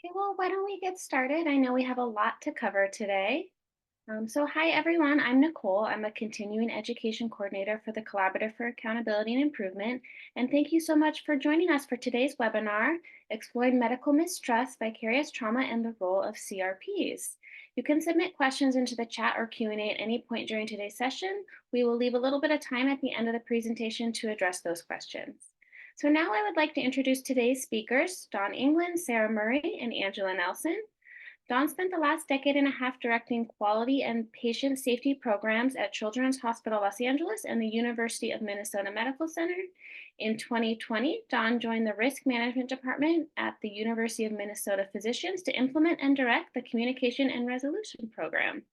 Okay, well, why don't we get started? I know we have a lot to cover today. Hi everyone, I'm Nicole. I'm a continuing education coordinator for the Collaborative for Accountability and Improvement. And thank you so much for joining us for today's webinar, Exploring Medical Mistrust, Vicarious Trauma, and the Role of CRPs. You can submit questions into the chat or Q&A at any point during today's session. We will leave a little bit of time at the end of the presentation to address those questions. So now I would like to introduce today's speakers, Dawn England, Sarah Murray, and Angela Nelson. Dawn spent the last decade and a half directing quality and patient safety programs at Children's Hospital Los Angeles and the University of Minnesota Medical Center. In 2020, Dawn joined the Risk Management Department at the University of Minnesota Physicians to implement and direct the Communication and Resolution Program.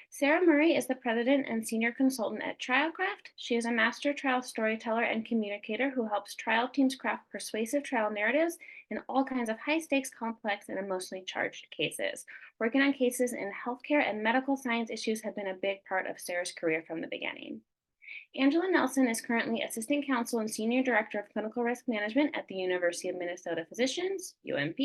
Sarah Murray is the president and senior consultant at Trialcraft. She is a master trial storyteller and communicator who helps trial teams craft persuasive trial narratives in all kinds of high stakes, complex, and emotionally charged cases. Working on cases in healthcare and medical science issues have been a big part of Sarah's career from the beginning. Angela Nelson is currently Assistant Counsel and Senior Director of Clinical Risk Management at the University of Minnesota Physicians, UMP.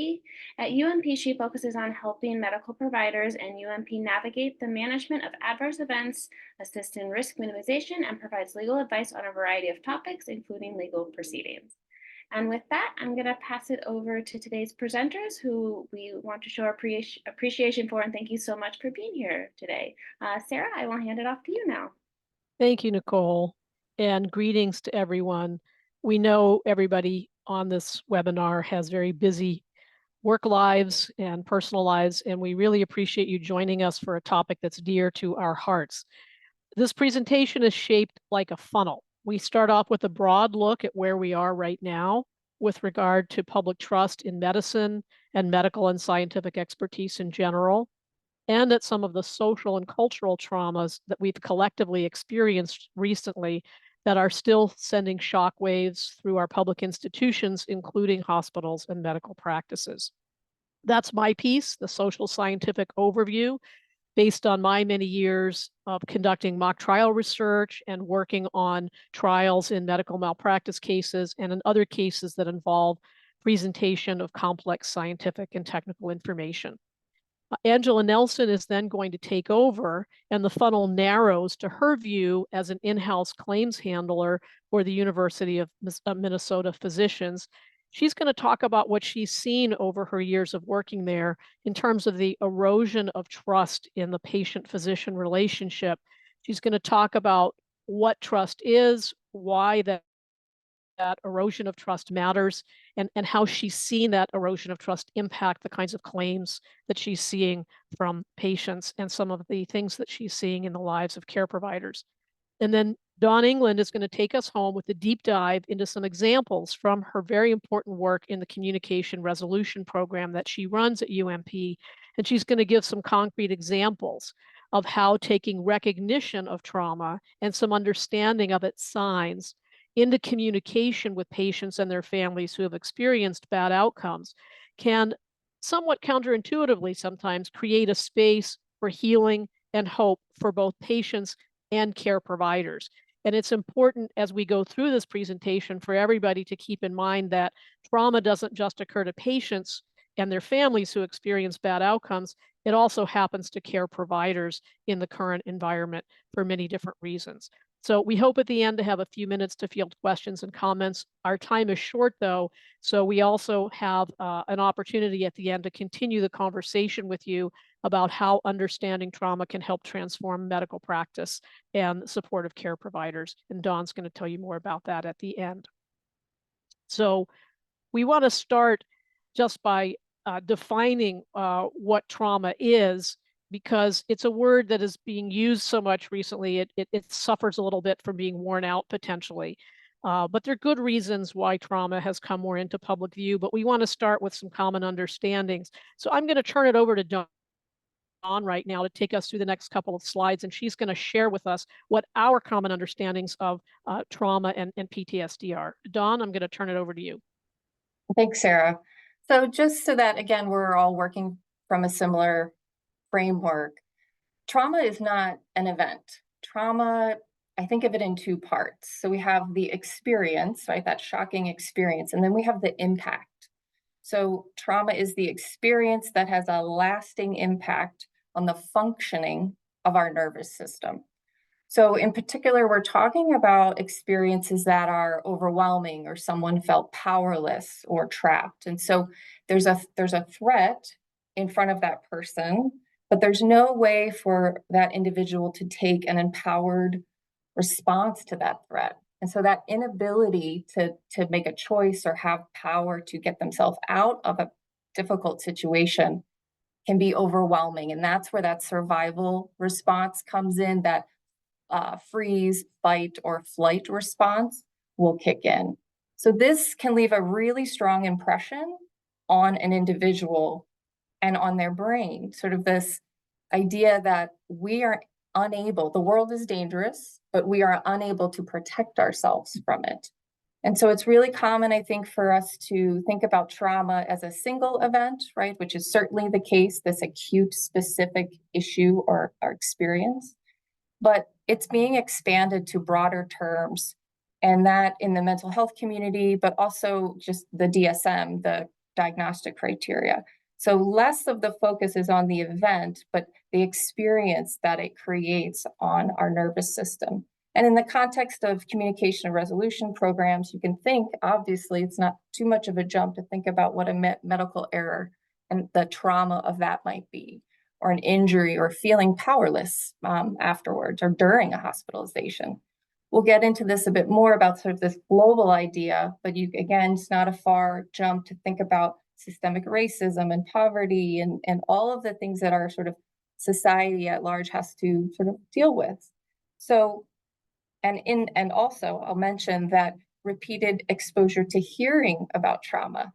At UMP, she focuses on helping medical providers and UMP navigate the management of adverse events, assist in risk minimization, and provides legal advice on a variety of topics, including legal proceedings. And with that, I'm going to pass it over to today's presenters who we want to show our appreciation for, and thank you so much for being here today. Sarah, I will hand it off to you now. Thank you, Nicole, and greetings to everyone. We know everybody on this webinar has very busy work lives and personal lives, and we really appreciate you joining us for a topic that's dear to our hearts. This presentation is shaped like a funnel. We start off with a broad look at where we are right now with regard to public trust in medicine and medical and scientific expertise in general, and at some of the social and cultural traumas that we've collectively experienced recently that are still sending shockwaves through our public institutions, including hospitals and medical practices. That's my piece, the social scientific overview, based on my many years of conducting mock trial research and working on trials in medical malpractice cases and in other cases that involve presentation of complex scientific and technical information. Angela Nelson is then going to take over, and the funnel narrows to her view as an in-house claims handler for the University of Minnesota Physicians. She's going to talk about what she's seen over her years of working there in terms of the erosion of trust in the patient-physician relationship. She's going to talk about what trust is, why that erosion of trust matters, and how she's seen that erosion of trust impact the kinds of claims that she's seeing from patients and some of the things that she's seeing in the lives of care providers. And then Dawn England is going to take us home with a deep dive into some examples from her very important work in the Communication Resolution Program that she runs at UMP. And she's going to give some concrete examples of how taking recognition of trauma and some understanding of its signs into communication with patients and their families who have experienced bad outcomes can somewhat counterintuitively sometimes create a space for healing and hope for both patients and care providers. And it's important as we go through this presentation for everybody to keep in mind that trauma doesn't just occur to patients and their families who experience bad outcomes. It also happens to care providers in the current environment for many different reasons. So we hope at the end to have a few minutes to field questions and comments. Our time is short though, so we also have an opportunity at the end to continue the conversation with you about how understanding trauma can help transform medical practice and supportive care providers. And Dawn's going to tell you more about that at the end. So we want to start just by defining what trauma is, because it's a word that is being used so much recently, it suffers a little bit from being worn out potentially. But there are good reasons why trauma has come more into public view, but we want to start with some common understandings. So I'm going to turn it over to Dawn right now to take us through the next couple of slides, and she's going to share with us what our common understandings of trauma and PTSD are. Dawn, I'm going to turn it over to you. Thanks, Sarah. So just so that, again, we're all working from a similar framework, trauma is not an event. Trauma, I think of it in two parts. So we have the experience, right, that shocking experience, and then we have the impact. So trauma is the experience that has a lasting impact on the functioning of our nervous system. So in particular, we're talking about experiences that are overwhelming or someone felt powerless or trapped. And so there's a threat in front of that person, but there's no way for that individual to take an empowered response to that threat. And so that inability to make a choice or have power to get themselves out of a difficult situation can be overwhelming. And that's where that survival response comes in, that freeze, fight, or flight response will kick in. So this can leave a really strong impression on an individual and on their brain, sort of this idea that we are unable, the world is dangerous, but we are unable to protect ourselves from it. And so it's really common, I think, for us to think about trauma as a single event, right? Which is certainly the case, this acute specific issue or experience. But it's being expanded to broader terms, and that in the mental health community, but also just the DSM, the diagnostic criteria. So less of the focus is on the event, but the experience that it creates on our nervous system. And in the context of communication and resolution programs, you can think, obviously, it's not too much of a jump to think about what a medical error and the trauma of that might be, or an injury, or feeling powerless afterwards or during a hospitalization. We'll get into this a bit more about sort of this global idea, but again, it's not a far jump to think about systemic racism and poverty and all of the things that our sort of society at large has to sort of deal with. So, and also I'll mention that repeated exposure to hearing about trauma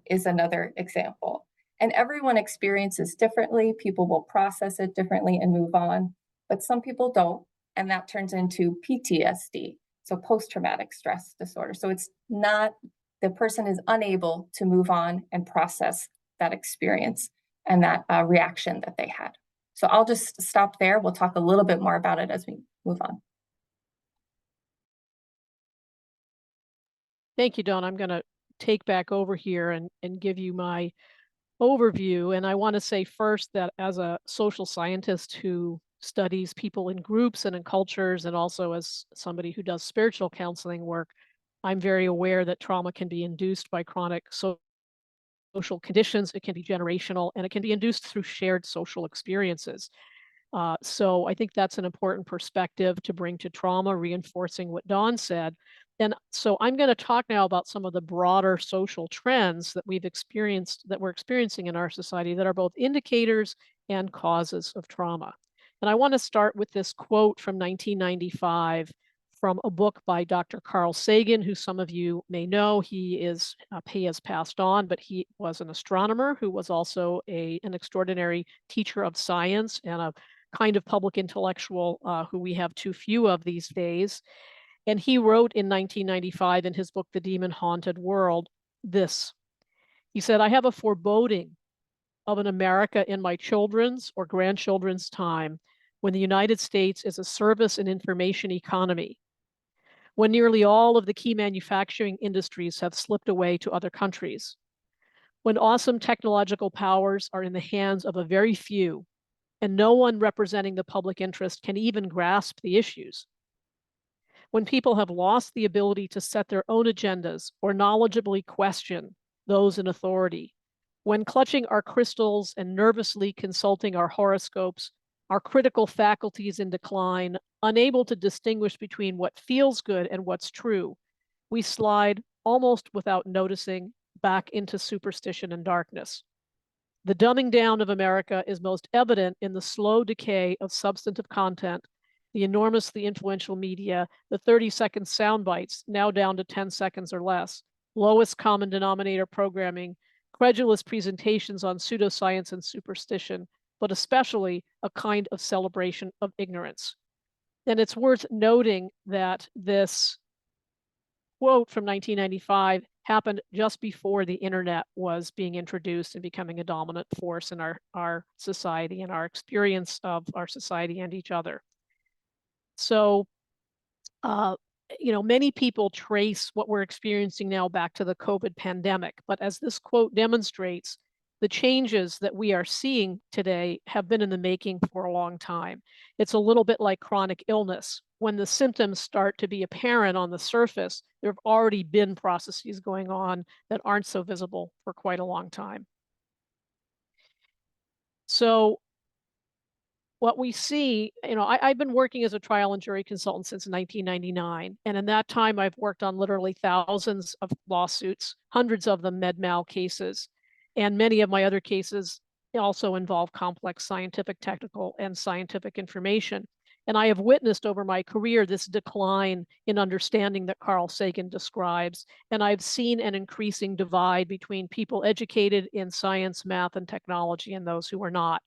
is another example. And everyone experiences differently. People will process it differently and move on, but some people don't. And that turns into PTSD, so post-traumatic stress disorder. So it's not, the person is unable to move on and process that experience and that reaction that they had. So I'll just stop there. We'll talk a little bit more about it as we move on. Thank you, Dawn. I'm going to take back over here and give you my overview. And I want to say first that as a social scientist who studies people in groups and in cultures, and also as somebody who does spiritual counseling work, I'm very aware that trauma can be induced by chronic social conditions. It can be generational, and it can be induced through shared social experiences. So I think that's an important perspective to bring to trauma, reinforcing what Dawn said. And so I'm going to talk now about some of the broader social trends that we've experienced, that we're experiencing in our society, that are both indicators and causes of trauma. And I want to start with this quote from 1995 from a book by Dr. Carl Sagan, who some of you may know. He has passed on, but he was an astronomer who was also an extraordinary teacher of science and a kind of public intellectual who we have too few of these days. And he wrote in 1995 in his book, The Demon Haunted World, this. He said, "I have a foreboding of an America in my children's or grandchildren's time when the United States is a service and information economy, when nearly all of the key manufacturing industries have slipped away to other countries, when awesome technological powers are in the hands of a very few, and no one representing the public interest can even grasp the issues, when people have lost the ability to set their own agendas or knowledgeably question those in authority, when clutching our crystals and nervously consulting our horoscopes, our critical faculties in decline, unable to distinguish between what feels good and what's true, we slide almost without noticing back into superstition and darkness. The dumbing down of America is most evident in the slow decay of substantive content, the enormously influential media, the 30-second sound bites, now down to 10 seconds or less, lowest common denominator programming, credulous presentations on pseudoscience and superstition, but especially a kind of celebration of ignorance. And it's worth noting that this quote from 1995 happened just before the internet was being introduced and becoming a dominant force in our society and our experience of our society and each other. So many people trace what we're experiencing now back to the COVID pandemic. But as this quote demonstrates, the changes that we are seeing today have been in the making for a long time. It's a little bit like chronic illness. When the symptoms start to be apparent on the surface, there have already been processes going on that aren't so visible for quite a long time. So what we see, I've been working as a trial and jury consultant since 1999. And in that time, I've worked on literally thousands of lawsuits, hundreds of them med mal cases. And many of my other cases also involve complex scientific, technical, and scientific information. And I have witnessed over my career this decline in understanding that Carl Sagan describes. And I've seen an increasing divide between people educated in science, math, and technology and those who are not.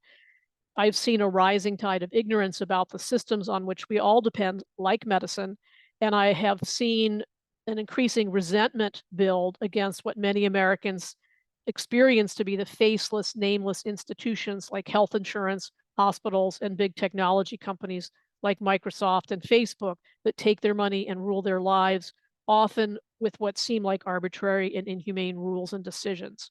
I've seen a rising tide of ignorance about the systems on which we all depend, like medicine, and I have seen an increasing resentment build against what many Americans experience to be the faceless, nameless institutions like health insurance, hospitals, and big technology companies like Microsoft and Facebook that take their money and rule their lives, often with what seem like arbitrary and inhumane rules and decisions.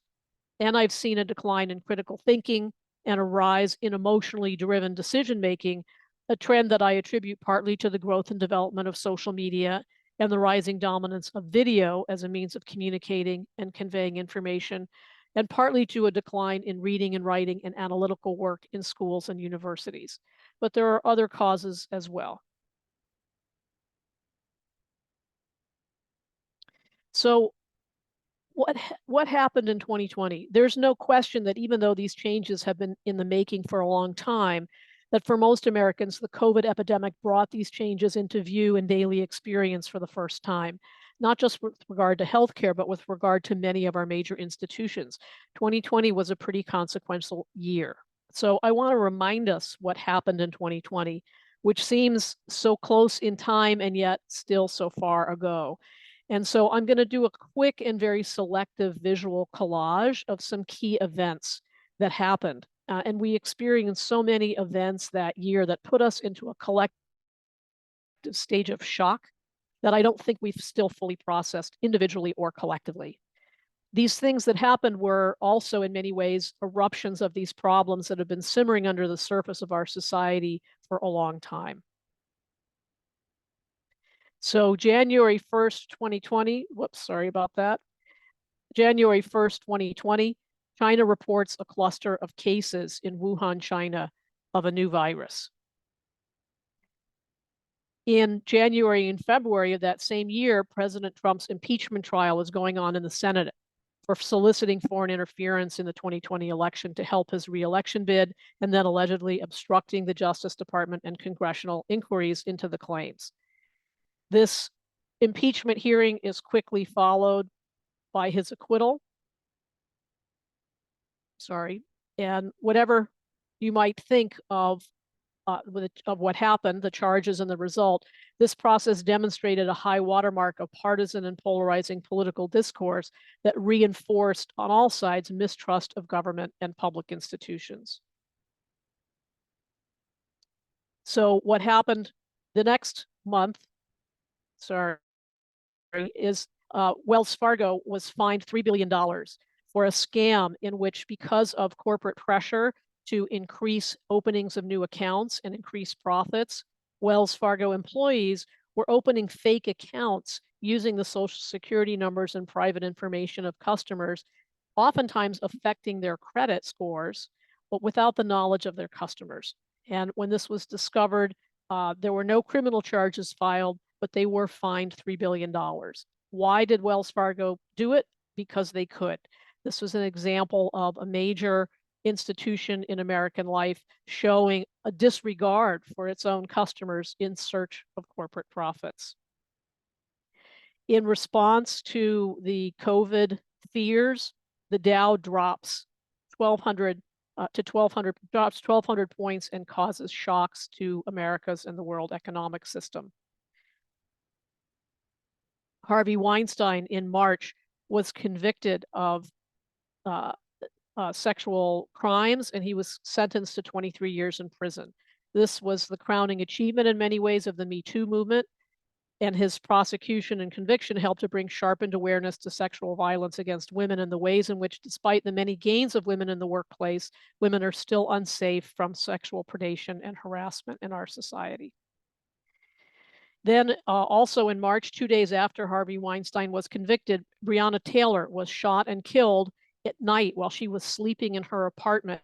And I've seen a decline in critical thinking and a rise in emotionally driven decision making, a trend that I attribute partly to the growth and development of social media and the rising dominance of video as a means of communicating and conveying information, and partly to a decline in reading and writing and analytical work in schools and universities. But there are other causes as well. So what happened in 2020? There's no question that even though these changes have been in the making for a long time, that for most Americans, the COVID epidemic brought these changes into view and daily experience for the first time, not just with regard to healthcare, but with regard to many of our major institutions. 2020 was a pretty consequential year. So I want to remind us what happened in 2020, which seems so close in time and yet still so far ago. And so I'm going to do a quick and very selective visual collage of some key events that happened. And we experienced so many events that year that put us into a collective stage of shock that I don't think we've still fully processed individually or collectively. These things that happened were also in many ways eruptions of these problems that have been simmering under the surface of our society for a long time. So January 1st, 2020, whoops, sorry about that. January 1st, 2020, China reports a cluster of cases in Wuhan, China, of a new virus. In January and February of that same year, President Trump's impeachment trial is going on in the Senate for soliciting foreign interference in the 2020 election to help his re-election bid, and then allegedly obstructing the Justice Department and congressional inquiries into the claims. This impeachment hearing is quickly followed by his acquittal. And whatever you might think of what happened, the charges and the result, this process demonstrated a high watermark of partisan and polarizing political discourse that reinforced on all sides mistrust of government and public institutions. So what happened the next month, is Wells Fargo was fined $3 billion for a scam in which, because of corporate pressure to increase openings of new accounts and increase profits, Wells Fargo employees were opening fake accounts using the social security numbers and private information of customers, oftentimes affecting their credit scores, but without the knowledge of their customers. And when this was discovered, there were no criminal charges filed, but they were fined $3 billion. Why did Wells Fargo do it? Because they could. This was an example of a major institution in American life showing a disregard for its own customers in search of corporate profits. In response to the COVID fears, the Dow drops 1,200 to 1,200, drops 1,200 points and causes shocks to America's and the world economic system. Harvey Weinstein in March was convicted of sexual crimes, and he was sentenced to 23 years in prison. This was the crowning achievement in many ways of the Me Too movement. And his prosecution and conviction helped to bring sharpened awareness to sexual violence against women and the ways in which, despite the many gains of women in the workplace, women are still unsafe from sexual predation and harassment in our society. Then also in March, 2 days after Harvey Weinstein was convicted, Breonna Taylor was shot and killed at night while she was sleeping in her apartment.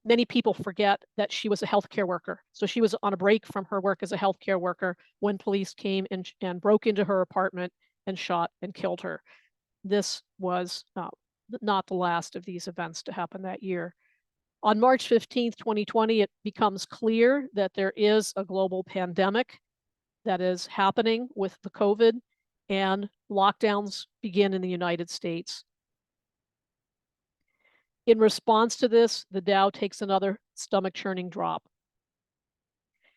Many people forget that she was a healthcare worker. So she was on a break from her work as a healthcare worker when police came and broke into her apartment and shot and killed her. This was not the last of these events to happen that year. On March 15th, 2020, it becomes clear that there is a global pandemic that is happening with the COVID, and lockdowns begin in the United States. In response to this, the Dow takes another stomach-churning drop.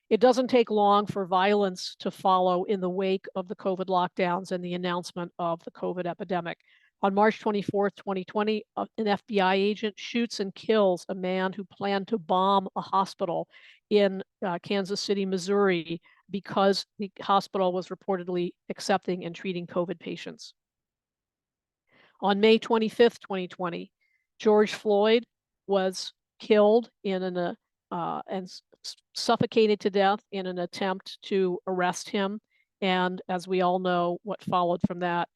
It doesn't take long for violence to follow in the wake of the COVID lockdowns and the announcement of the COVID epidemic. On March 24th, 2020, an FBI agent shoots and kills a man who planned to bomb a hospital in Kansas City, Missouri, because the hospital was reportedly accepting and treating COVID patients. On May 25th, 2020, George Floyd was killed and suffocated to death in an attempt to arrest him. And as we all know, what followed from that,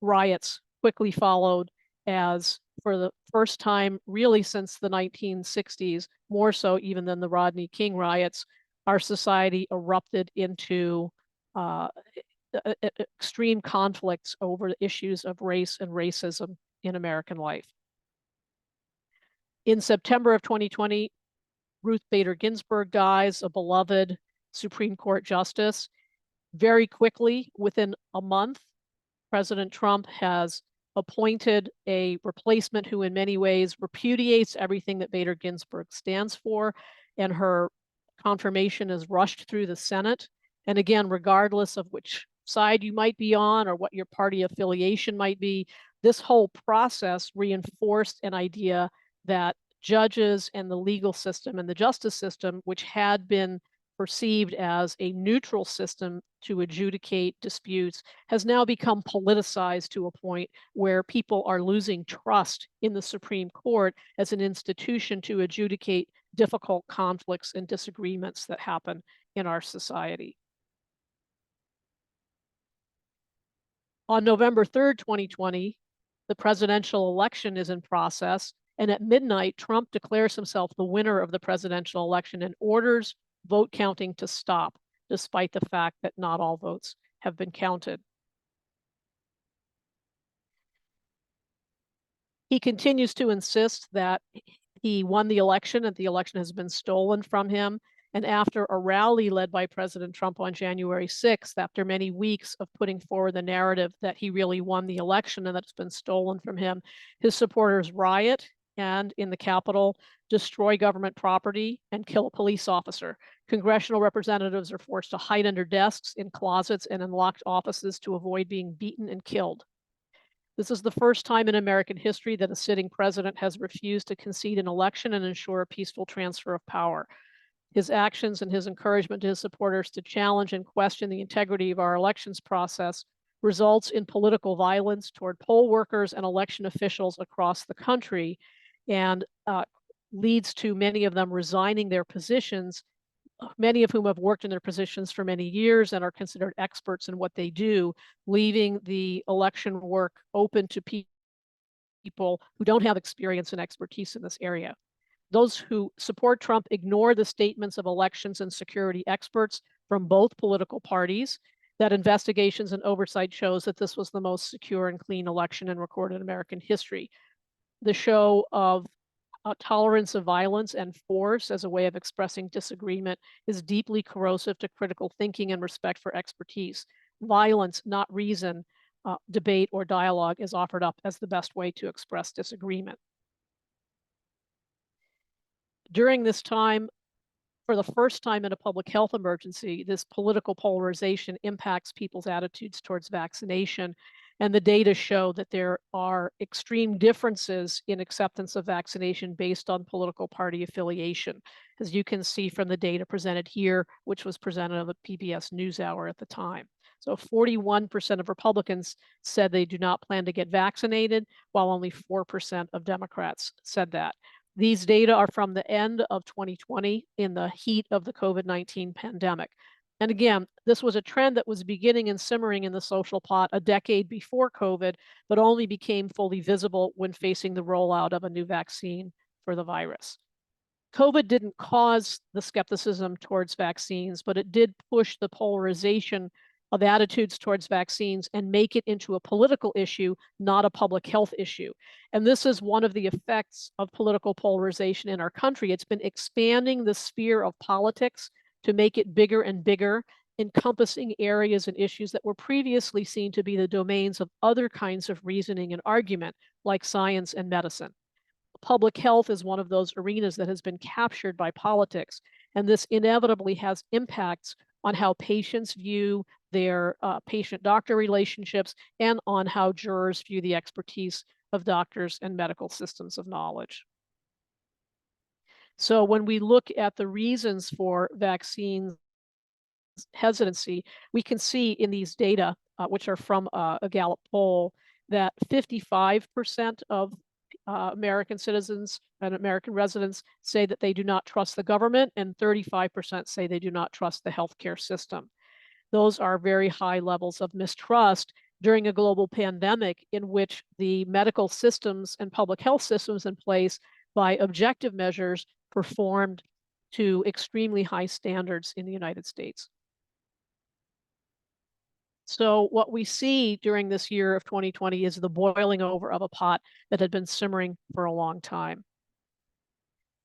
riots quickly followed, as for the first time really since the 1960s, more so even than the Rodney King riots, our society erupted into extreme conflicts over issues of race and racism in American life. In September of 2020, Ruth Bader Ginsburg dies, a beloved Supreme Court justice. Very quickly, within a month, President Trump has appointed a replacement who in many ways repudiates everything that Bader Ginsburg stands for, and her confirmation is rushed through the Senate. And again, regardless of which side you might be on or what your party affiliation might be, this whole process reinforced an idea that judges and the legal system and the justice system, which had been perceived as a neutral system to adjudicate disputes, has now become politicized to a point where people are losing trust in the Supreme Court as an institution to adjudicate difficult conflicts and disagreements that happen in our society. On November 3rd, 2020, the presidential election is in process, and at midnight, Trump declares himself the winner of the presidential election and orders vote counting to stop, despite the fact that not all votes have been counted. He continues to insist that he won the election and the election has been stolen from him. And after a rally led by President Trump on January 6th, after many weeks of putting forward the narrative that he really won the election and that it's been stolen from him, his supporters riot and in the Capitol destroy government property and kill a police officer. Congressional representatives are forced to hide under desks, in closets, and in locked offices to avoid being beaten and killed. This is the first time in American history that a sitting president has refused to concede an election and ensure a peaceful transfer of power. His actions and his encouragement to his supporters to challenge and question the integrity of our elections process results in political violence toward poll workers and election officials across the country, and leads to many of them resigning their positions, many of whom have worked in their positions for many years and are considered experts in what they do, leaving the election work open to people who don't have experience and expertise in this area. Those who support Trump ignore the statements of elections and security experts from both political parties that investigations and oversight shows that this was the most secure and clean election in recorded American history. The show of tolerance of violence and force as a way of expressing disagreement is deeply corrosive to critical thinking and respect for expertise. Violence, not reason, debate, or dialogue is offered up as the best way to express disagreement. During this time, for the first time in a public health emergency, this political polarization impacts people's attitudes towards vaccination. And the data show that there are extreme differences in acceptance of vaccination based on political party affiliation, as you can see from the data presented here, which was presented on the PBS NewsHour at the time. So 41% of Republicans said they do not plan to get vaccinated, while only 4% of Democrats said that. These data are from the end of 2020 in the heat of the COVID-19 pandemic. And again, this was a trend that was beginning and simmering in the social plot a decade before COVID, but only became fully visible when facing the rollout of a new vaccine for the virus. COVID didn't cause the skepticism towards vaccines, but it did push the polarization of attitudes towards vaccines and make it into a political issue, not a public health issue. And this is one of the effects of political polarization in our country. It's been expanding the sphere of politics to make it bigger and bigger, encompassing areas and issues that were previously seen to be the domains of other kinds of reasoning and argument, like science and medicine. Public health is one of those arenas that has been captured by politics, and this inevitably has impacts on how patients view their patient-doctor relationships and on how jurors view the expertise of doctors and medical systems of knowledge. So when we look at the reasons for vaccine hesitancy, we can see in these data, which are from a Gallup poll, that 55% of American citizens and American residents say that they do not trust the government, and 35% say they do not trust the healthcare system. Those are very high levels of mistrust during a global pandemic in which the medical systems and public health systems in place by objective measures performed to extremely high standards in the United States. So what we see during this year of 2020 is the boiling over of a pot that had been simmering for a long time.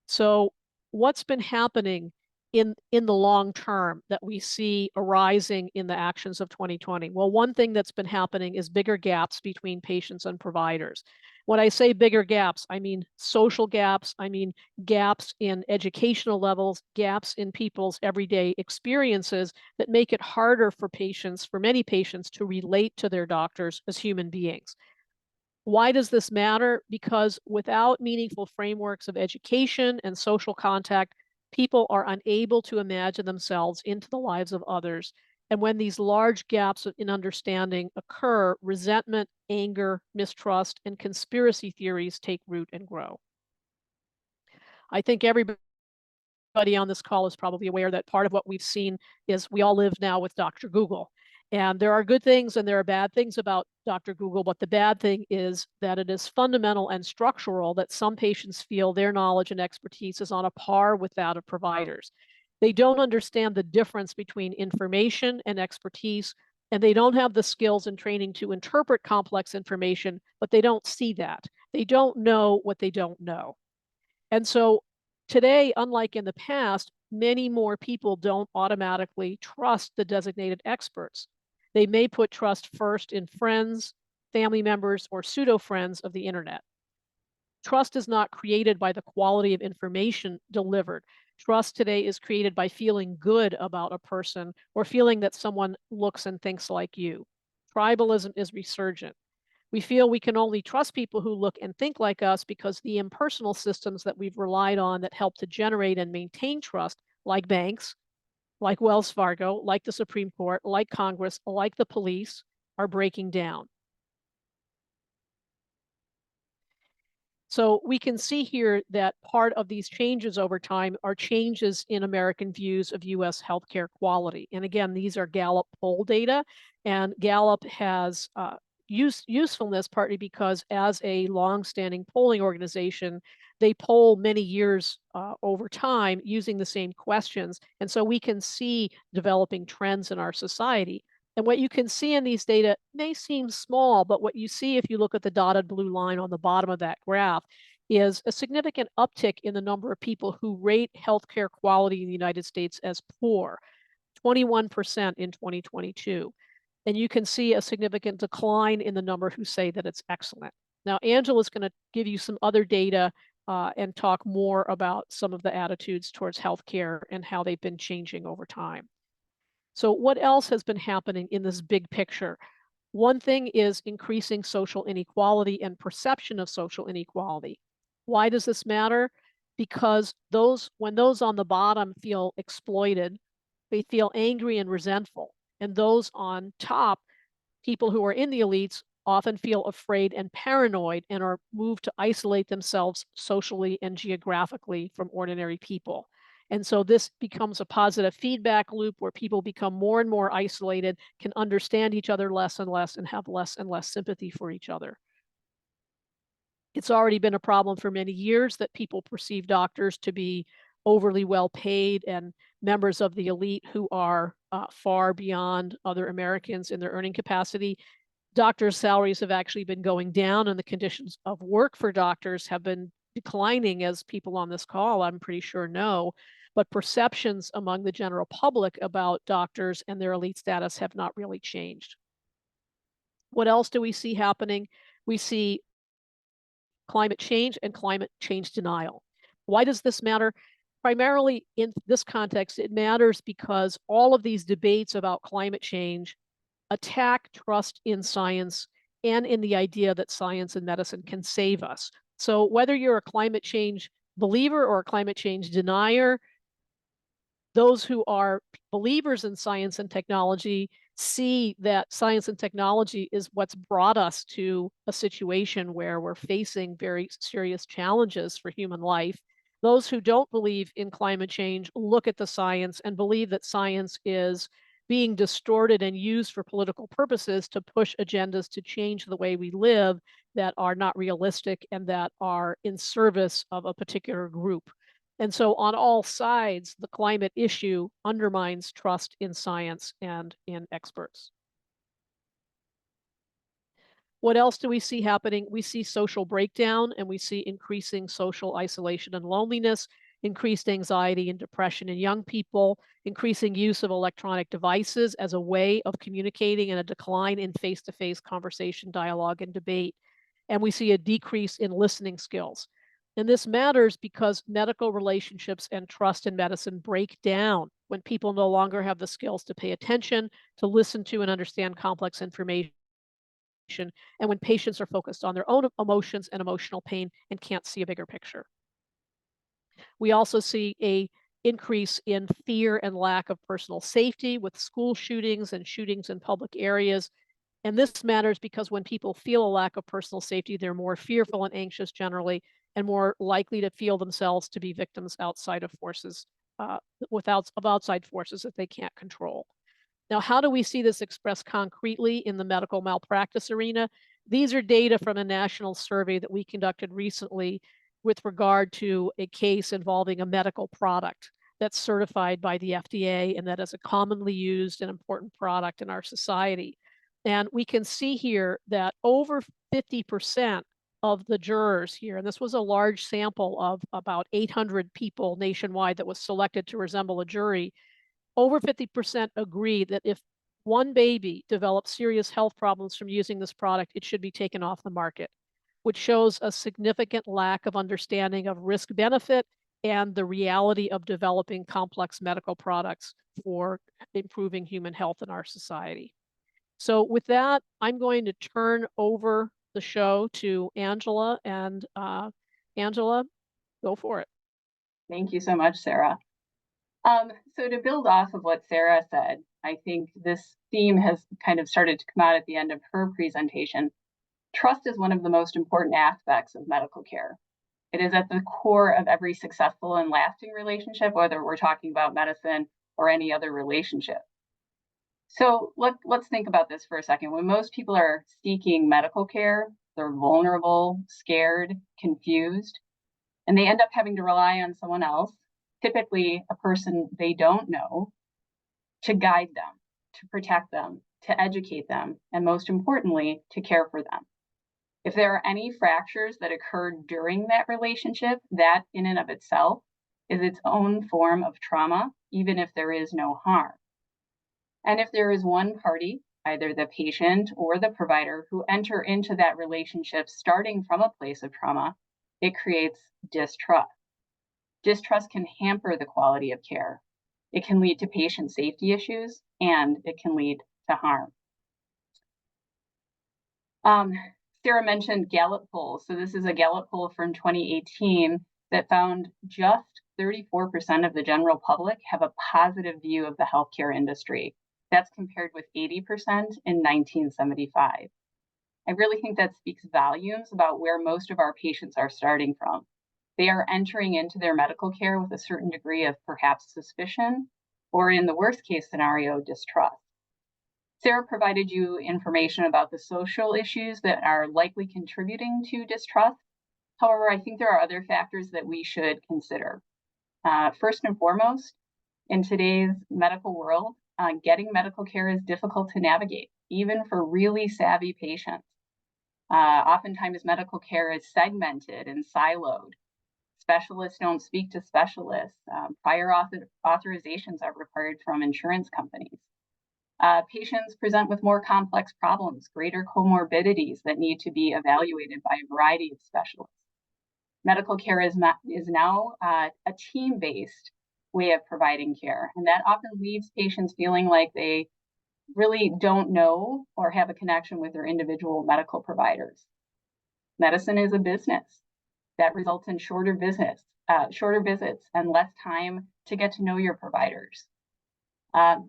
So what's been happening in the long term that we see arising in the actions of 2020? Well, one thing that's been happening is bigger gaps between patients and providers. When I say bigger gaps, I mean social gaps, I mean gaps in educational levels, gaps in people's everyday experiences that make it harder for patients, for many patients, to relate to their doctors as human beings. Why does this matter? Because without meaningful frameworks of education and social contact, people are unable to imagine themselves into the lives of others. And when these large gaps in understanding occur, resentment, anger, mistrust, and conspiracy theories take root and grow. I think everybody on this call is probably aware that part of what we've seen is we all live now with Dr. Google. And there are good things and there are bad things about Dr. Google, but the bad thing is that it is fundamental and structural that some patients feel their knowledge and expertise is on a par with that of providers. They don't understand the difference between information and expertise, and they don't have the skills and training to interpret complex information, but they don't see that. They don't know what they don't know. And so today, unlike in the past, many more people don't automatically trust the designated experts. They may put trust first in friends, family members, or pseudo-friends of the internet. Trust is not created by the quality of information delivered. Trust today is created by feeling good about a person or feeling that someone looks and thinks like you. Tribalism is resurgent. We feel we can only trust people who look and think like us because the impersonal systems that we've relied on that help to generate and maintain trust, like banks, like Wells Fargo, like the Supreme Court, like Congress, like the police, are breaking down. So we can see here that part of these changes over time are changes in American views of US healthcare quality. And again, these are Gallup poll data, and Gallup has usefulness partly because as a longstanding polling organization, they poll many years over time using the same questions. And so we can see developing trends in our society. And what you can see in these data may seem small, but what you see if you look at the dotted blue line on the bottom of that graph is a significant uptick in the number of people who rate healthcare quality in the United States as poor, 21% in 2022. And you can see a significant decline in the number who say that it's excellent. Now, Angela is going to give you some other data and talk more about some of the attitudes towards healthcare and how they've been changing over time. So what else has been happening in this big picture? One thing is increasing social inequality and perception of social inequality. Why does this matter? Because when those on the bottom feel exploited, they feel angry and resentful. And those on top, people who are in the elites, often feel afraid and paranoid and are moved to isolate themselves socially and geographically from ordinary people. And so this becomes a positive feedback loop where people become more and more isolated, can understand each other less and less, and have less and less sympathy for each other. It's already been a problem for many years that people perceive doctors to be overly well paid and members of the elite who are far beyond other Americans in their earning capacity. Doctors' salaries have actually been going down, and the conditions of work for doctors have been declining, as people on this call, I'm pretty sure, know. But perceptions among the general public about doctors and their elite status have not really changed. What else do we see happening? We see climate change and climate change denial. Why does this matter? Primarily in this context, it matters because all of these debates about climate change attack trust in science and in the idea that science and medicine can save us. So whether you're a climate change believer or a climate change denier, those who are believers in science and technology see that science and technology is what's brought us to a situation where we're facing very serious challenges for human life. Those who don't believe in climate change look at the science and believe that science is being distorted and used for political purposes to push agendas to change the way we live that are not realistic and that are in service of a particular group. And so on all sides, the climate issue undermines trust in science and in experts. What else do we see happening? We see social breakdown, and we see increasing social isolation and loneliness, increased anxiety and depression in young people, increasing use of electronic devices as a way of communicating, and a decline in face-to-face conversation, dialogue, and debate. And we see a decrease in listening skills. And this matters because medical relationships and trust in medicine break down when people no longer have the skills to pay attention, to listen to and understand complex information, and when patients are focused on their own emotions and emotional pain and can't see a bigger picture. We also see a increase in fear and lack of personal safety with school shootings and shootings in public areas. And this matters because when people feel a lack of personal safety, they're more fearful and anxious generally, and more likely to feel themselves to be victims outside of forces, of outside forces that they can't control. Now, how do we see this expressed concretely in the medical malpractice arena? These are data from a national survey that we conducted recently with regard to a case involving a medical product that's certified by the FDA and that is a commonly used and important product in our society. And we can see here that over 50% of the jurors here, and this was a large sample of about 800 people nationwide that was selected to resemble a jury, over 50% agree that if one baby develops serious health problems from using this product, it should be taken off the market, which shows a significant lack of understanding of risk benefit and the reality of developing complex medical products for improving human health in our society. So with that, I'm going to turn over the show to Angela, and Angela, go for it. Thank you so much, Sarah. So to build off of what Sarah said, I think this theme has kind of started to come out at the end of her presentation. Trust is one of the most important aspects of medical care. It is at the core of every successful and lasting relationship, whether we're talking about medicine or any other relationship. So let's think about this for a second. When most people are seeking medical care, they're vulnerable, scared, confused, and they end up having to rely on someone else, typically a person they don't know, to guide them, to protect them, to educate them, and most importantly, to care for them. If there are any fractures that occurred during that relationship, that in and of itself is its own form of trauma, even if there is no harm. And if there is one party, either the patient or the provider, who enter into that relationship starting from a place of trauma, it creates distrust. Distrust can hamper the quality of care. It can lead to patient safety issues, and it can lead to harm. Sarah mentioned Gallup polls. So this is a Gallup poll from 2018 that found just 34% of the general public have a positive view of the healthcare industry. That's compared with 80% in 1975. I really think that speaks volumes about where most of our patients are starting from. They are entering into their medical care with a certain degree of perhaps suspicion, or in the worst case scenario, distrust. Sarah provided you information about the social issues that are likely contributing to distrust. However, I think there are other factors that we should consider. First and foremost, in today's medical world, getting medical care is difficult to navigate, even for really savvy patients. Oftentimes, medical care is segmented and siloed. Specialists don't speak to specialists. Prior authorizations are required from insurance companies. Patients present with more complex problems, greater comorbidities that need to be evaluated by a variety of specialists. Medical care is now a team-based way of providing care, and that often leaves patients feeling like they really don't know or have a connection with their individual medical providers. Medicine is a business. That results in shorter visits and less time to get to know your providers.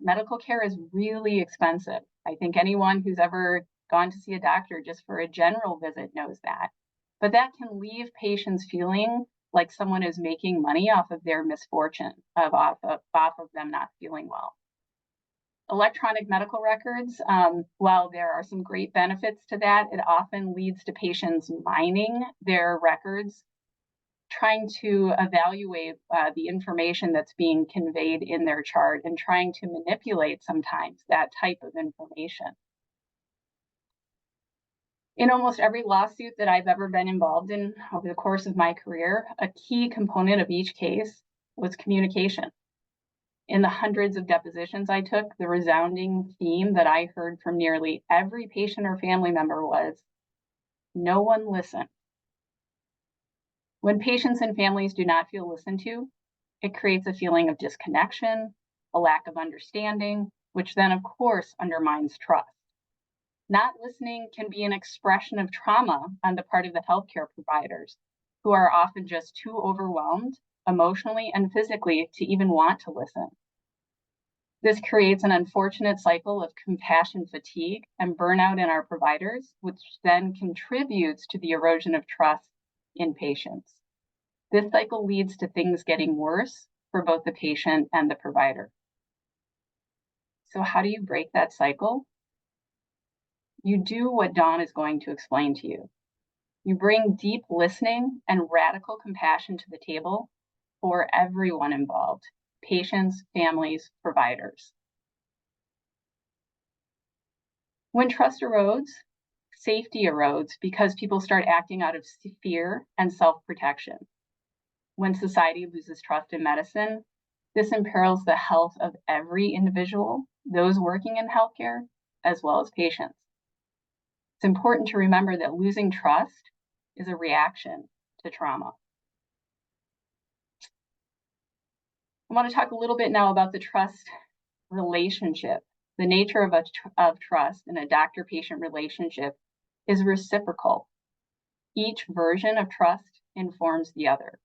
Medical care is really expensive. I think anyone who's ever gone to see a doctor just for a general visit knows that. But that can leave patients feeling like someone is making money off of their misfortune, off of them not feeling well. Electronic medical records, while there are some great benefits to that, it often leads to patients mining their records, trying to evaluate the information that's being conveyed in their chart and trying to manipulate sometimes that type of information. In almost every lawsuit that I've ever been involved in over the course of my career, a key component of each case was communication. In the hundreds of depositions I took, the resounding theme that I heard from nearly every patient or family member was, no one listened. When patients and families do not feel listened to, it creates a feeling of disconnection, a lack of understanding, which then, of course, undermines trust. Not listening can be an expression of trauma on the part of the healthcare providers, who are often just too overwhelmed emotionally and physically to even want to listen. This creates an unfortunate cycle of compassion fatigue and burnout in our providers, which then contributes to the erosion of trust in patients. This cycle leads to things getting worse for both the patient and the provider. So how do you break that cycle? You do what Dawn is going to explain to you. You bring deep listening and radical compassion to the table for everyone involved, patients, families, providers. When trust erodes, safety erodes because people start acting out of fear and self-protection. When society loses trust in medicine, this imperils the health of every individual, those working in healthcare, as well as patients. It's important to remember that losing trust is a reaction to trauma. I want to talk a little bit now about the trust relationship. The nature of trust in a doctor-patient relationship is reciprocal. Each version of trust informs the other.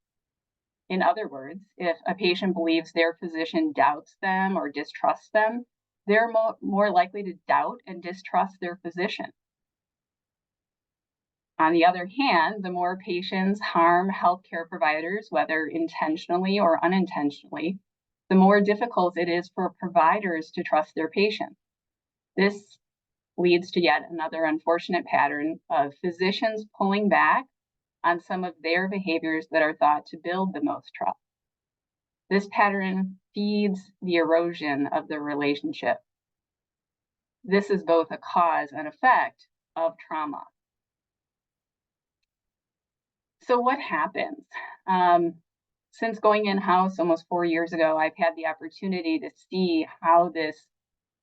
In other words, if a patient believes their physician doubts them or distrusts them, they're more likely to doubt and distrust their physician. On the other hand, the more patients harm healthcare providers, whether intentionally or unintentionally, the more difficult it is for providers to trust their patients. This leads to yet another unfortunate pattern of physicians pulling back on some of their behaviors that are thought to build the most trust. This pattern feeds the erosion of the relationship. This is both a cause and effect of trauma. So what happens? Since going in-house almost 4 years ago, I've had the opportunity to see how this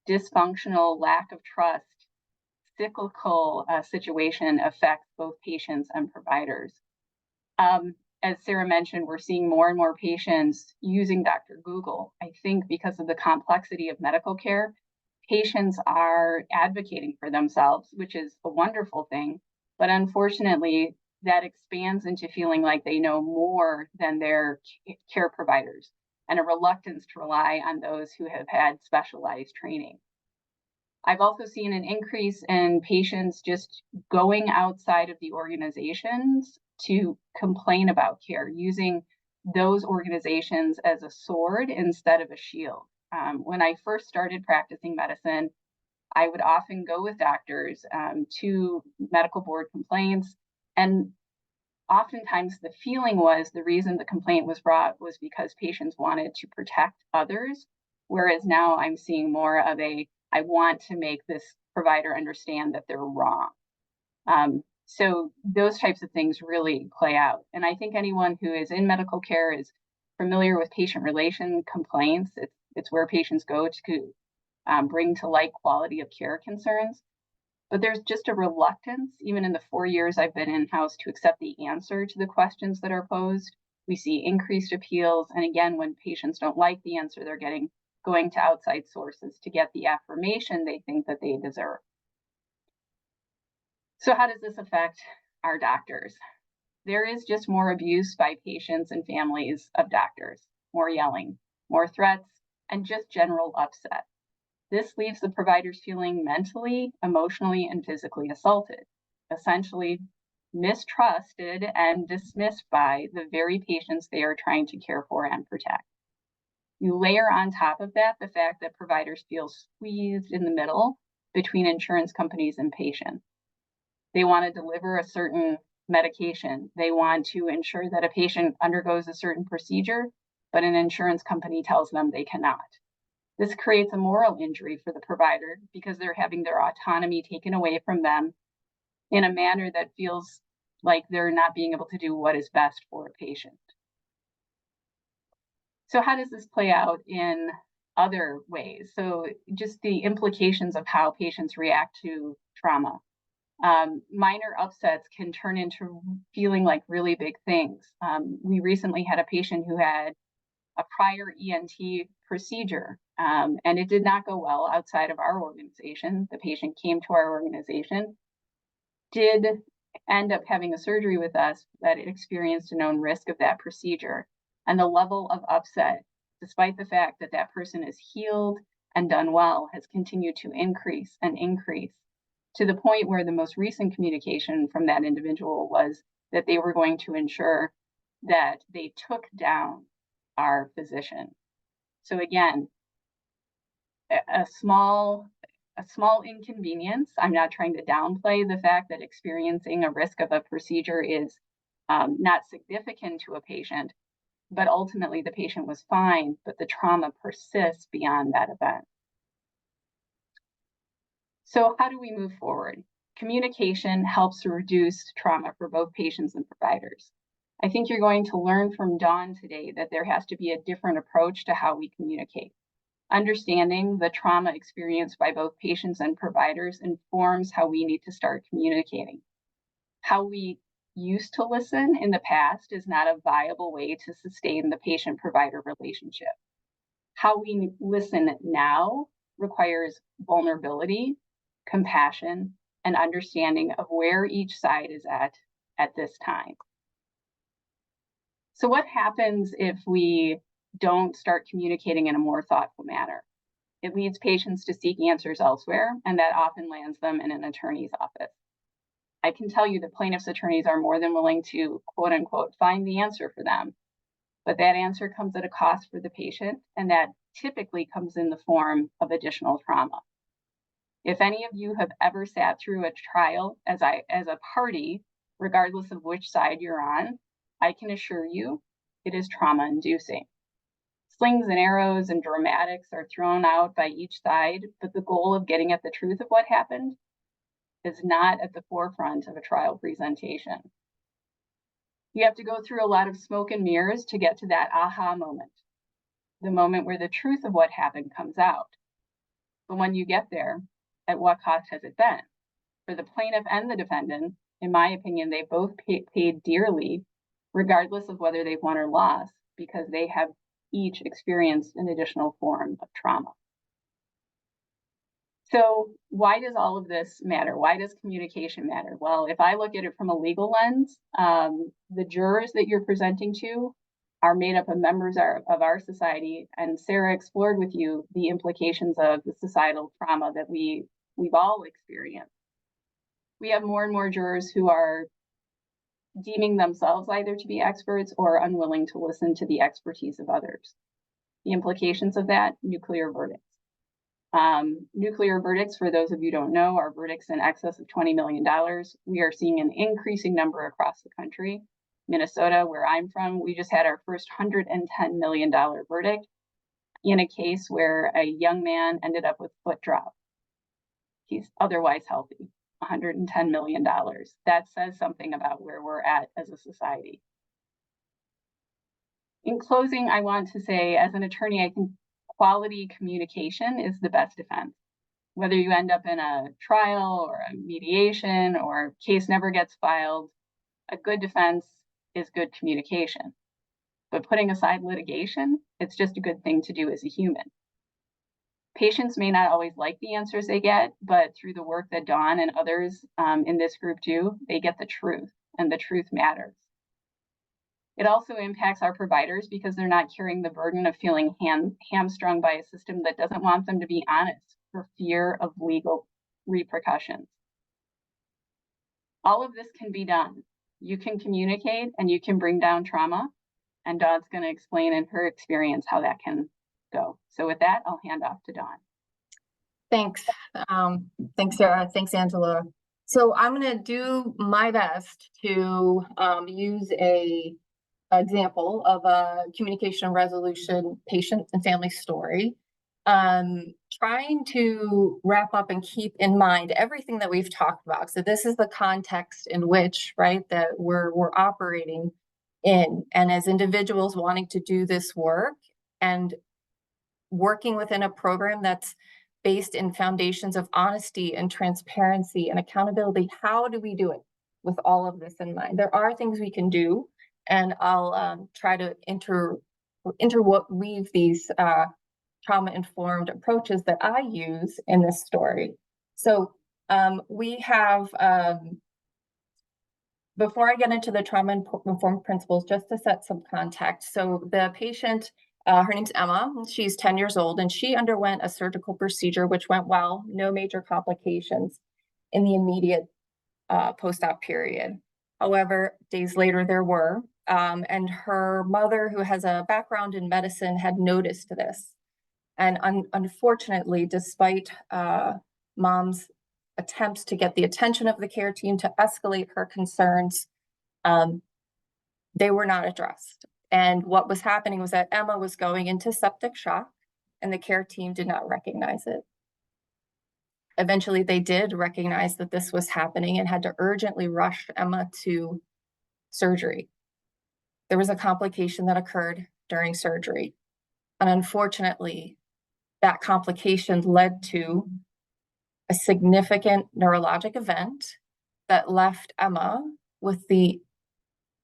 dysfunctional lack of trust, cyclical situation affects both patients and providers. As Sarah mentioned, we're seeing more and more patients using Dr. Google. I think because of the complexity of medical care, patients are advocating for themselves, which is a wonderful thing. But unfortunately, that expands into feeling like they know more than their care providers, and a reluctance to rely on those who have had specialized training. I've also seen an increase in patients just going outside of the organizations to complain about care, using those organizations as a sword instead of a shield. When I first started practicing medicine, I would often go with doctors to medical board complaints, and oftentimes the feeling was the reason the complaint was brought was because patients wanted to protect others, whereas now I'm seeing more of a, I want to make this provider understand that they're wrong. So those types of things really play out. And I think anyone who is in medical care is familiar with patient relation complaints. It's where patients go to bring to light quality of care concerns. But there's just a reluctance, even in the 4 years I've been in-house, to accept the answer to the questions that are posed. We see increased appeals. And again, when patients don't like the answer they're getting, going to outside sources to get the affirmation they think that they deserve. So how does this affect our doctors? There is just more abuse by patients and families of doctors, more yelling, more threats, and just general upset. This leaves the providers feeling mentally, emotionally, and physically assaulted, essentially mistrusted and dismissed by the very patients they are trying to care for and protect. You layer on top of that the fact that providers feel squeezed in the middle between insurance companies and patients. They want to deliver a certain medication. They want to ensure that a patient undergoes a certain procedure, but an insurance company tells them they cannot. This creates a moral injury for the provider because they're having their autonomy taken away from them in a manner that feels like they're not being able to do what is best for a patient. So how does this play out in other ways? So just the implications of how patients react to trauma. Minor upsets can turn into feeling like really big things. We recently had a patient who had a prior ENT procedure, and it did not go well outside of our organization. The patient came to our organization, did end up having a surgery with us, but it experienced a known risk of that procedure. And the level of upset, despite the fact that that person is healed and done well, has continued to increase and increase, to the point where the most recent communication from that individual was that they were going to ensure that they took down our physician. So again, a small inconvenience. I'm not trying to downplay the fact that experiencing a risk of a procedure is not significant to a patient, but ultimately the patient was fine, but the trauma persists beyond that event. So how do we move forward? Communication helps to reduce trauma for both patients and providers. I think you're going to learn from Dawn today that there has to be a different approach to how we communicate. Understanding the trauma experienced by both patients and providers informs how we need to start communicating. How we used to listen in the past is not a viable way to sustain the patient-provider relationship. How we listen now requires vulnerability, compassion, and understanding of where each side is at this time. So what happens if we don't start communicating in a more thoughtful manner? It leads patients to seek answers elsewhere, and that often lands them in an attorney's office. I can tell you that plaintiffs' attorneys are more than willing to, quote unquote, find the answer for them. But that answer comes at a cost for the patient, and that typically comes in the form of additional trauma. If any of you have ever sat through a trial as a party, regardless of which side you're on, I can assure you it is trauma-inducing. Slings and arrows and dramatics are thrown out by each side, but the goal of getting at the truth of what happened is not at the forefront of a trial presentation. You have to go through a lot of smoke and mirrors to get to that aha moment, the moment where the truth of what happened comes out. But when you get there, at what cost has it been? For the plaintiff and the defendant, in my opinion, they both paid dearly, regardless of whether they've won or lost, because they have each experienced an additional form of trauma. So why does all of this matter? Why does communication matter? Well, if I look at it from a legal lens, the jurors that you're presenting to are made up of members of our society, and Sarah explored with you the implications of the societal trauma that we've all experienced. We have more and more jurors who are deeming themselves either to be experts or unwilling to listen to the expertise of others. The implications of that, nuclear verdicts. Nuclear verdicts, for those of you who don't know, are verdicts in excess of $20 million. We are seeing an increasing number across the country. Minnesota, where I'm from, we just had our first $110 million verdict in a case where a young man ended up with foot drop. He's otherwise healthy. $110 million. That says something about where we're at as a society. In closing, I want to say, as an attorney, I think quality communication is the best defense. Whether you end up in a trial or a mediation or a case never gets filed, a good defense is good communication. But putting aside litigation, it's just a good thing to do as a human. Patients may not always like the answers they get, but through the work that Dawn and others in this group do, they get the truth, and the truth matters. It also impacts our providers because they're not carrying the burden of feeling hamstrung by a system that doesn't want them to be honest for fear of legal repercussions. All of this can be done. You can communicate and you can bring down trauma, and Dawn's going to explain in her experience how that can go. So with that, I'll hand off to Dawn. Thanks. Thanks, Sarah. Thanks, Angela. So I'm going to do my best to use a example of a communication resolution patient and family story, trying to wrap up and keep in mind everything that we've talked about. So this is the context in which, right, that we're operating in, and as individuals wanting to do this work and working within a program that's based in foundations of honesty and transparency and accountability. How do we do it with all of this in mind? There are things we can do, and I'll try to interweave these trauma-informed approaches that I use in this story. So we have, before I get into the trauma-informed principles, just to set some context. So the patient, her name's Emma, she's 10 years old, and she underwent a surgical procedure, which went well, no major complications in the immediate post-op period. However, days later there were, and her mother, who has a background in medicine, had noticed this. And unfortunately, despite mom's attempts to get the attention of the care team to escalate her concerns, they were not addressed. And what was happening was that Emma was going into septic shock, and the care team did not recognize it. Eventually, they did recognize that this was happening and had to urgently rush Emma to surgery. There was a complication that occurred during surgery. And unfortunately, that complication led to a significant neurologic event that left Emma with the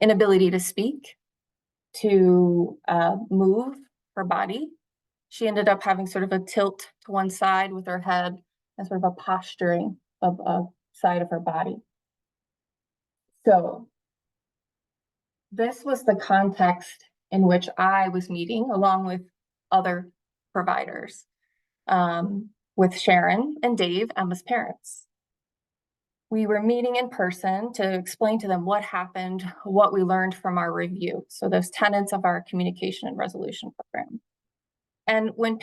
inability to speak, to move her body. She ended up having sort of a tilt to one side with her head and sort of a posturing of a side of her body. So this was the context in which I was meeting along with other providers, with Sharon and Dave, Emma's parents. We were meeting in person to explain to them what happened, what we learned from our review. So those tenets of our communication and resolution program. And when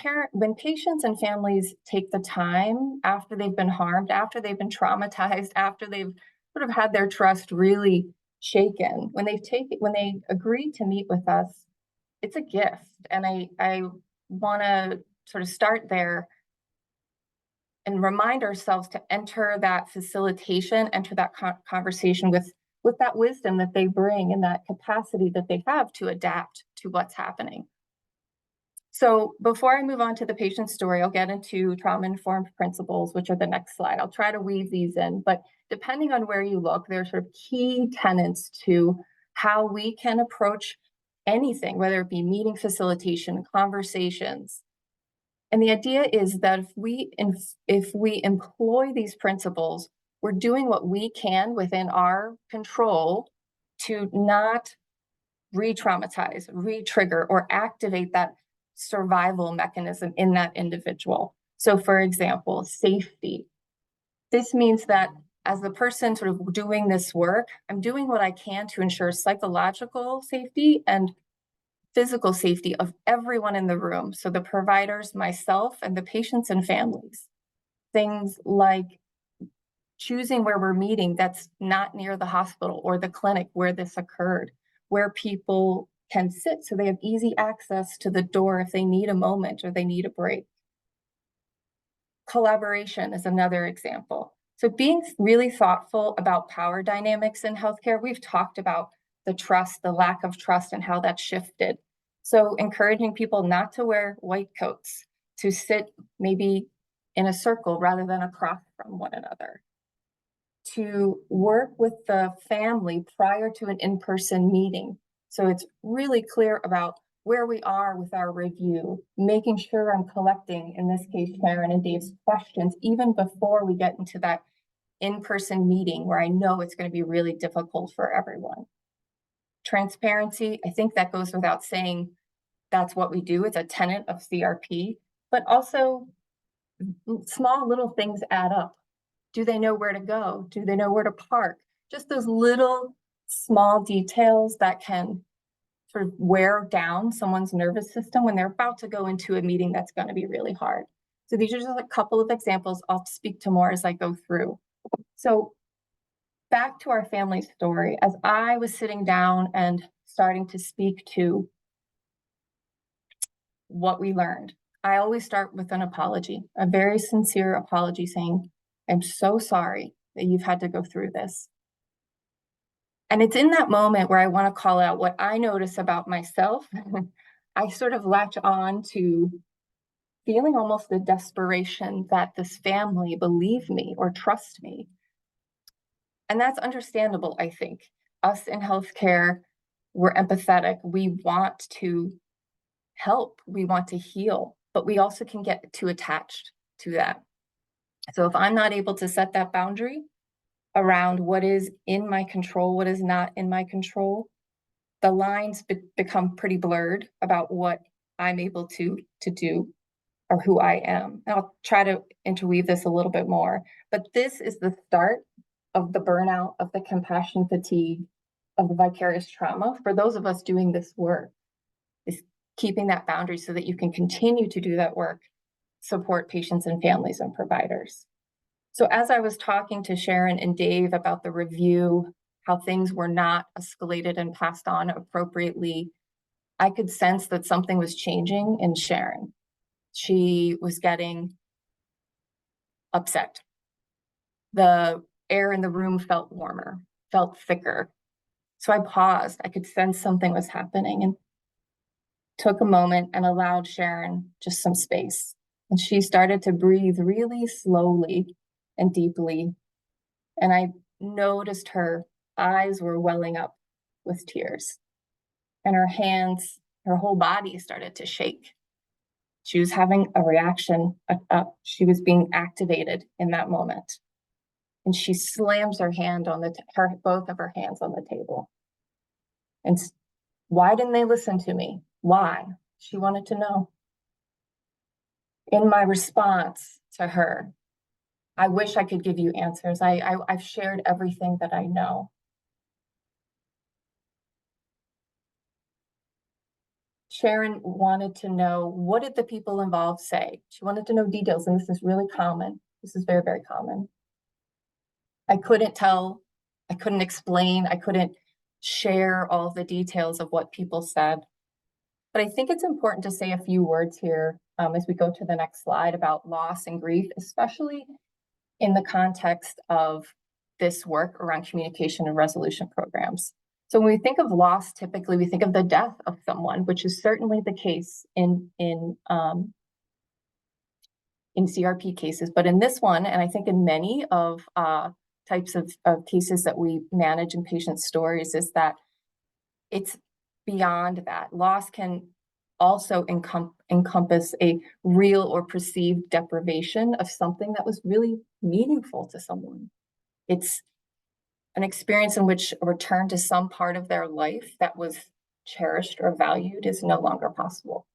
patients and families take the time after they've been harmed, after they've been traumatized, after they've sort of had their trust really shaken, when they agree to meet with us, it's a gift. And I want to sort of start there and remind ourselves to enter that facilitation, enter that conversation with that wisdom that they bring and that capacity that they have to adapt to what's happening. So before I move on to the patient story, I'll get into trauma-informed principles, which are the next slide. I'll try to weave these in, but depending on where you look, there's sort of key tenets to how we can approach anything, whether it be meeting facilitation, conversations. And the idea is that if we employ these principles, we're doing what we can within our control to not re-traumatize, re-trigger, or activate that survival mechanism in that individual. So for example, safety. This means that as the person sort of doing this work, I'm doing what I can to ensure psychological safety and physical safety of everyone in the room. So the providers, myself, and the patients and families. Things like choosing where we're meeting that's not near the hospital or the clinic where this occurred, where people can sit so they have easy access to the door if they need a moment or they need a break. Collaboration is another example. So being really thoughtful about power dynamics in healthcare, we've talked about the trust, the lack of trust, and how that's shifted. So encouraging people not to wear white coats, to sit maybe in a circle rather than across from one another, to work with the family prior to an in-person meeting. So it's really clear about where we are with our review, making sure I'm collecting, in this case, Sharon and Dave's questions, even before we get into that in-person meeting where I know it's going to be really difficult for everyone. Transparency, I think that goes without saying, that's what we do. It's a tenet of CRP, but also small little things add up. Do they know where to go? Do they know where to park? Just those little small details that can sort of wear down someone's nervous system when they're about to go into a meeting that's going to be really hard. So these are just a couple of examples. I'll speak to more as I go through. So back to our family story, as I was sitting down and starting to speak to what we learned, I always start with an apology, a very sincere apology saying, I'm so sorry that you've had to go through this. And it's in that moment where I want to call out what I notice about myself. I sort of latch on to feeling almost the desperation that this family believe me or trust me. And that's understandable, I think. Us in healthcare, we're empathetic. We want to help. We want to heal, but we also can get too attached to that. So if I'm not able to set that boundary around what is in my control, what is not in my control, the lines become pretty blurred about what I'm able to do or who I am. And I'll try to interweave this a little bit more, but this is the start of the burnout, of the compassion fatigue, of the vicarious trauma. For those of us doing this work, is keeping that boundary so that you can continue to do that work, support patients and families and providers. So as I was talking to Sharon and Dave about the review, how things were not escalated and passed on appropriately, I could sense that something was changing in Sharon. She was getting upset. The air in the room felt warmer, felt thicker. So I paused. I could sense something was happening and took a moment and allowed Sharon just some space. And she started to breathe really slowly and deeply. And I noticed her eyes were welling up with tears. And her hands, her whole body started to shake. She was having a reaction. She was being activated in that moment. And she slams her hand on both of her hands on the table. And why didn't they listen to me? Why? She wanted to know. In my response to her, I wish I could give you answers. I've shared everything that I know. Sharon wanted to know, what did the people involved say? She wanted to know details, and this is really common. This is very, very common. I couldn't tell, I couldn't explain, I couldn't share all the details of what people said. But I think it's important to say a few words here as we go to the next slide about loss and grief, especially in the context of this work around communication and resolution programs. So when we think of loss, typically we think of the death of someone, which is certainly the case in CRP cases. But in this one, and I think in many of types of cases that we manage in patient stories, is that it's beyond that. Loss can also encompass a real or perceived deprivation of something that was really meaningful to someone. It's an experience in which a return to some part of their life that was cherished or valued is no longer possible.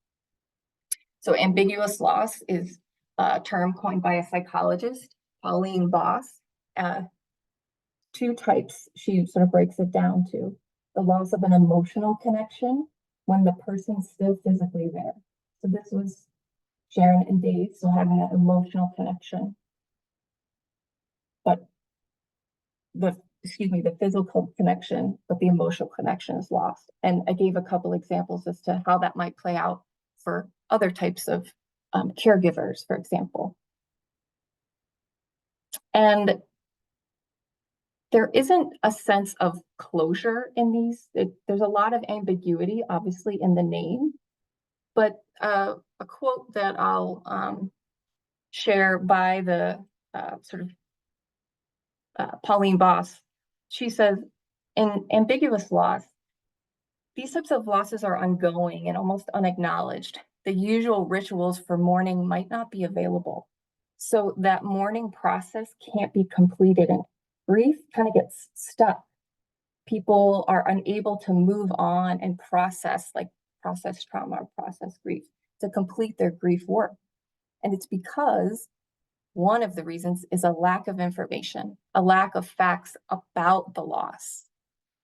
So ambiguous loss is a term coined by a psychologist, Pauline Boss. Two types she sort of breaks it down to: the loss of an emotional connection when the person's still physically there. So this was Sharon and Dave, so having that emotional connection. But the physical connection, but the emotional connection is lost. And I gave a couple examples as to how that might play out for other types of caregivers, for example. And there isn't a sense of closure in these. There's a lot of ambiguity, obviously, in the name, but a quote that I'll share by the Pauline Boss, she says, in ambiguous loss, these types of losses are ongoing and almost unacknowledged. The usual rituals for mourning might not be available. So that mourning process can't be completed, and grief kind of gets stuck. People are unable to move on and process trauma or process grief, to complete their grief work. And it's because one of the reasons is a lack of information, a lack of facts about the loss.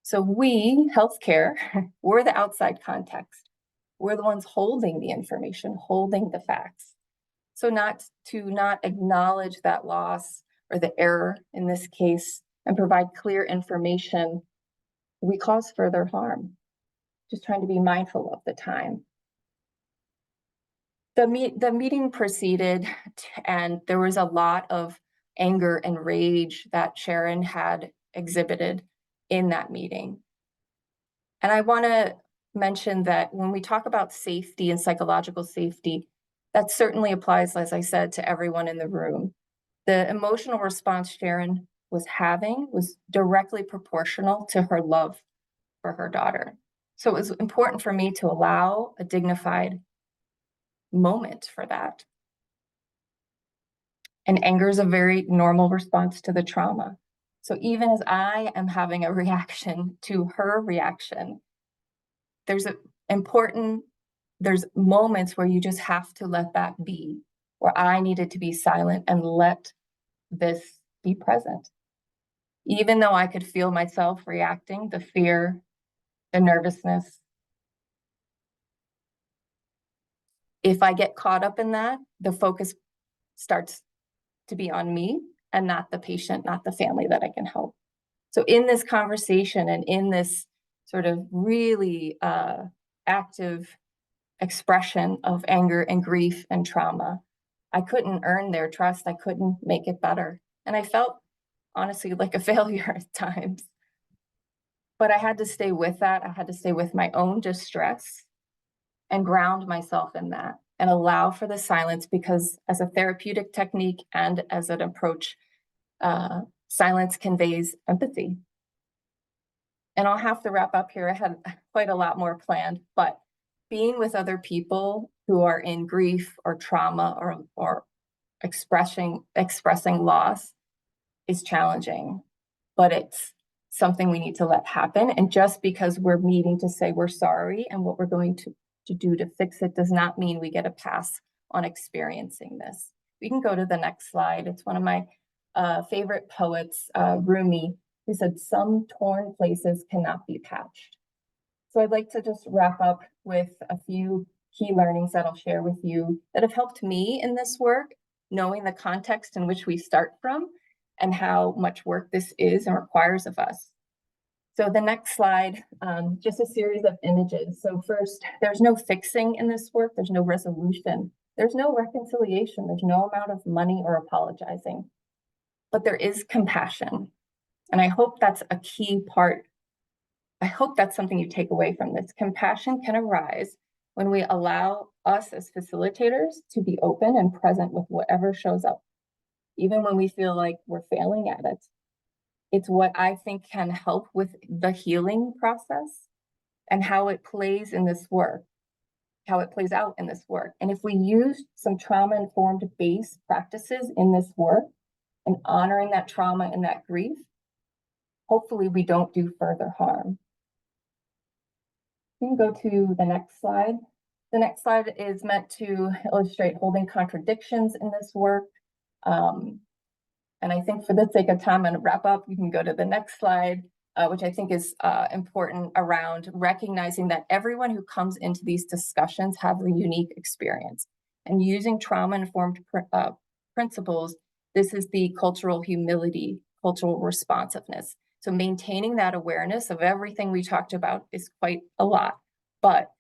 So we, healthcare, we're the outside context. We're the ones holding the information, holding the facts. So not acknowledge that loss or the error in this case and provide clear information, we cause further harm. Just trying to be mindful of the time. The meeting proceeded, and there was a lot of anger and rage that Sharon had exhibited in that meeting. And I want to mention that when we talk about safety and psychological safety, that certainly applies, as I said, to everyone in the room. The emotional response Sharon was having was directly proportional to her love for her daughter. So it was important for me to allow a dignified moment for that. And anger is a very normal response to the trauma. So even as I am having a reaction to her reaction, there's moments where you just have to let that be, where I needed to be silent and let this be present. Even though I could feel myself reacting, the fear, the nervousness. If I get caught up in that, the focus starts to be on me and not the patient, not the family that I can help. So in this conversation and in this sort of really active expression of anger and grief and trauma, I couldn't earn their trust. I couldn't make it better. And I felt honestly like a failure at times. But I had to stay with that. I had to stay with my own distress and ground myself in that and allow for the silence, because as a therapeutic technique and as an approach, silence conveys empathy. And I'll have to wrap up here. I had quite a lot more planned, but being with other people who are in grief or trauma or expressing loss is challenging, but it's something we need to let happen. And just because we're meeting to say we're sorry and what we're going to do to fix it does not mean we get a pass on experiencing this. We can go to the next slide. It's one of my favorite poets, Rumi, who said, "Some torn places cannot be patched." So I'd like to just wrap up with a few key learnings that I'll share with you that have helped me in this work, knowing the context in which we start from and how much work this is and requires of us. So the next slide, just a series of images. So first, there's no fixing in this work. There's no resolution. There's no reconciliation. There's no amount of money or apologizing, but there is compassion. And I hope that's a key part. I hope that's something you take away from this. Compassion can arise when we allow us as facilitators to be open and present with whatever shows up, even when we feel like we're failing at it. It's what I think can help with the healing process and how it plays in this work. how it plays out in this work. And if we use some trauma-informed base practices in this work and honoring that trauma and that grief, hopefully we don't do further harm. You can go to the next slide. The next slide is meant to illustrate holding contradictions in this work. And I think for the sake of time, I'm going to wrap up. You can go to the next slide, which I think is important around recognizing that everyone who comes into these discussions have a unique experience. And using trauma-informed principles, this is the cultural humility, cultural responsiveness. So maintaining that awareness of everything we talked about is quite a lot, but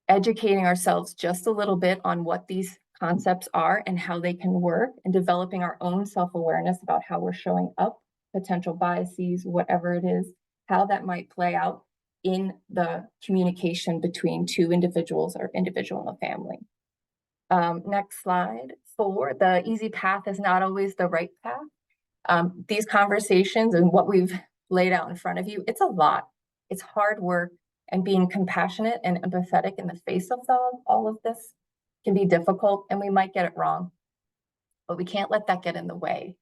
educating ourselves just a little bit on what these concepts are and how they can work, and developing our own self-awareness about how we're showing up, potential biases, whatever it is, how that might play out in the communication between two individuals or individual and a family. Next slide. 4, the easy path is not always the right path. These conversations and what we've laid out in front of you, it's a lot. It's hard work, and being compassionate and empathetic in the face of all of this can be difficult, and we might get it wrong, but we can't let that get in the way.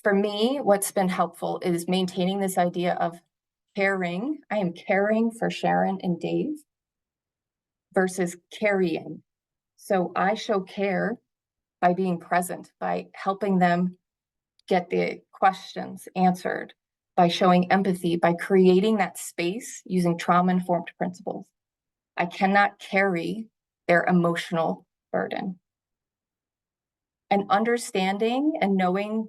For me, what's been helpful is maintaining this idea of caring. I am caring for Sharon and Dave versus carrying. So I show care by being present, by helping them get the questions answered, by showing empathy, by creating that space using trauma-informed principles. I cannot carry their emotional burden. And understanding and knowing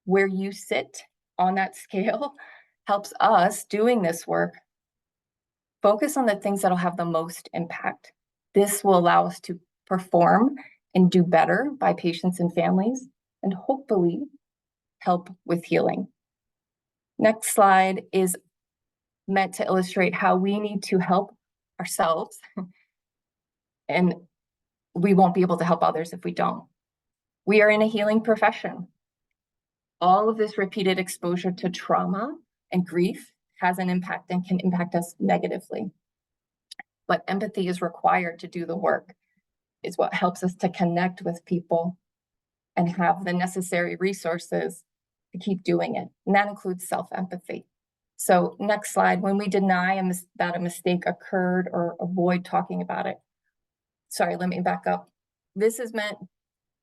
where you sit on that scale helps us doing this work focus on the things that'll have the most impact. This will allow us to perform and do better by patients and families, and hopefully help with healing. Next slide is meant to illustrate how we need to help ourselves, and we won't be able to help others if we don't. We are in a healing profession. All of this repeated exposure to trauma and grief has an impact and can impact us negatively. But empathy is required to do the work. It's what helps us to connect with people and have the necessary resources to keep doing it. And that includes self-empathy. So next slide, when we deny that a mistake occurred or avoid talking about it. Sorry, let me back up. This is meant,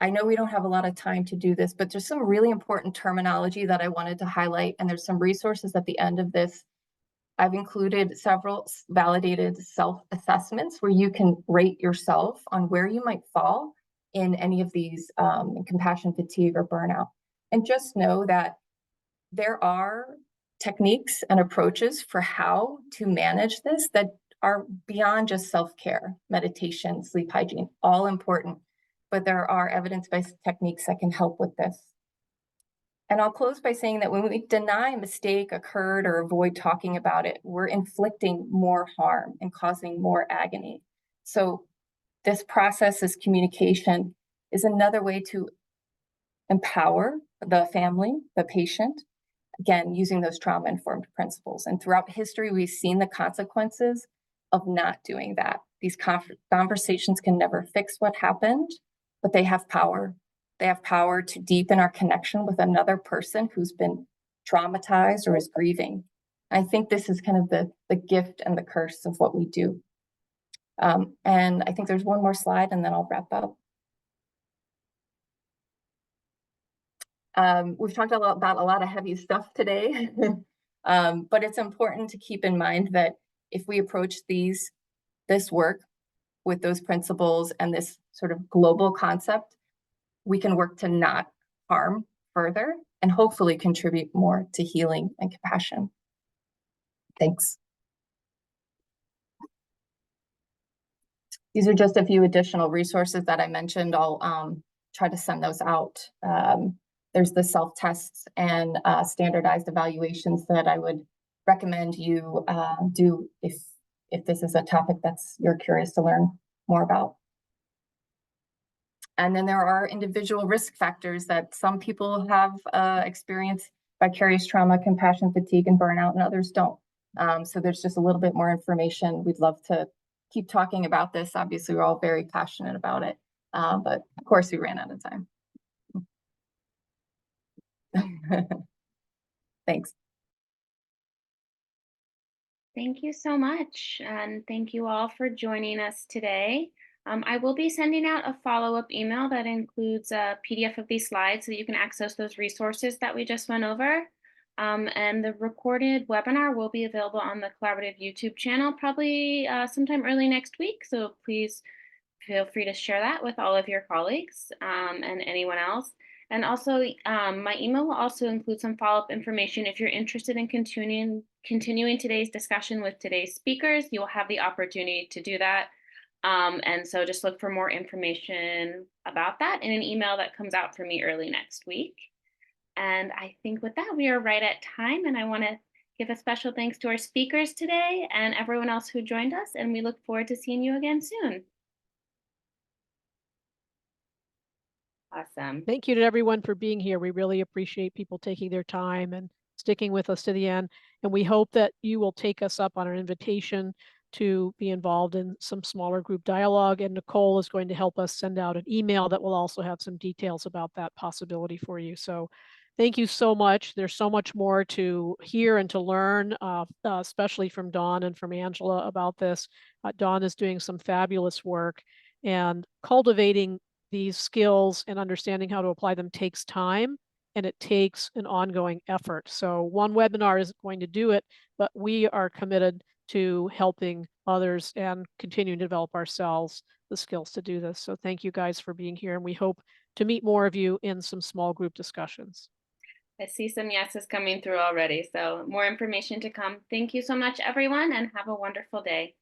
I know we don't have a lot of time to do this, but there's some really important terminology that I wanted to highlight, and there's some resources at the end of this. I've included several validated self-assessments where you can rate yourself on where you might fall in any of these compassion fatigue or burnout. And just know that there are techniques and approaches for how to manage this that are beyond just self-care, meditation, sleep hygiene, all important, but there are evidence-based techniques that can help with this. And I'll close by saying that when we deny a mistake occurred or avoid talking about it, we're inflicting more harm and causing more agony. So this process, this communication, is another way to empower the family, the patient, again, using those trauma-informed principles. And throughout history, we've seen the consequences of not doing that. These conversations can never fix what happened, but they have power. They have power to deepen our connection with another person who's been traumatized or is grieving. I think this is kind of the gift and the curse of what we do. And I think there's one more slide and then I'll wrap up. We've talked about a lot of heavy stuff today, but it's important to keep in mind that if we approach this work with those principles and this sort of global concept, we can work to not harm further and hopefully contribute more to healing and compassion. Thanks. These are just a few additional resources that I mentioned. I'll try to send those out. There's the self-tests and standardized evaluations that I would recommend you do if this is a topic you're curious to learn more about. And then there are individual risk factors that some people have experienced vicarious trauma, compassion fatigue, and burnout, and others don't. So there's just a little bit more information. We'd love to keep talking about this. Obviously, we're all very passionate about it, but of course we ran out of time. Thanks. Thank you so much, and thank you all for joining us today. I will be sending out a follow-up email that includes a PDF of these slides so that you can access those resources that we just went over. And the recorded webinar will be available on the Collaborative YouTube channel probably sometime early next week. So please feel free to share that with all of your colleagues and anyone else. And also, my email will also include some follow-up information. If you're interested in continuing today's discussion with today's speakers, you will have the opportunity to do that. And so just look for more information about that in an email that comes out for me early next week. And I think with that, we are right at time. And I want to give a special thanks to our speakers today and everyone else who joined us. And we look forward to seeing you again soon. Awesome. Thank you to everyone for being here. We really appreciate people taking their time and sticking with us to the end. And we hope that you will take us up on our invitation to be involved in some smaller group dialogue. And Nicole is going to help us send out an email that will also have some details about that possibility for you. So thank you so much. There's so much more to hear and to learn, especially from Dawn and from Angela about this. Dawn is doing some fabulous work, and cultivating these skills and understanding how to apply them takes time, and it takes an ongoing effort. So one webinar isn't going to do it, but we are committed to helping others and continuing to develop ourselves the skills to do this. So thank you guys for being here, and we hope to meet more of you in some small group discussions. I see some yeses coming through already, so more information to come. Thank you so much, everyone, and have a wonderful day.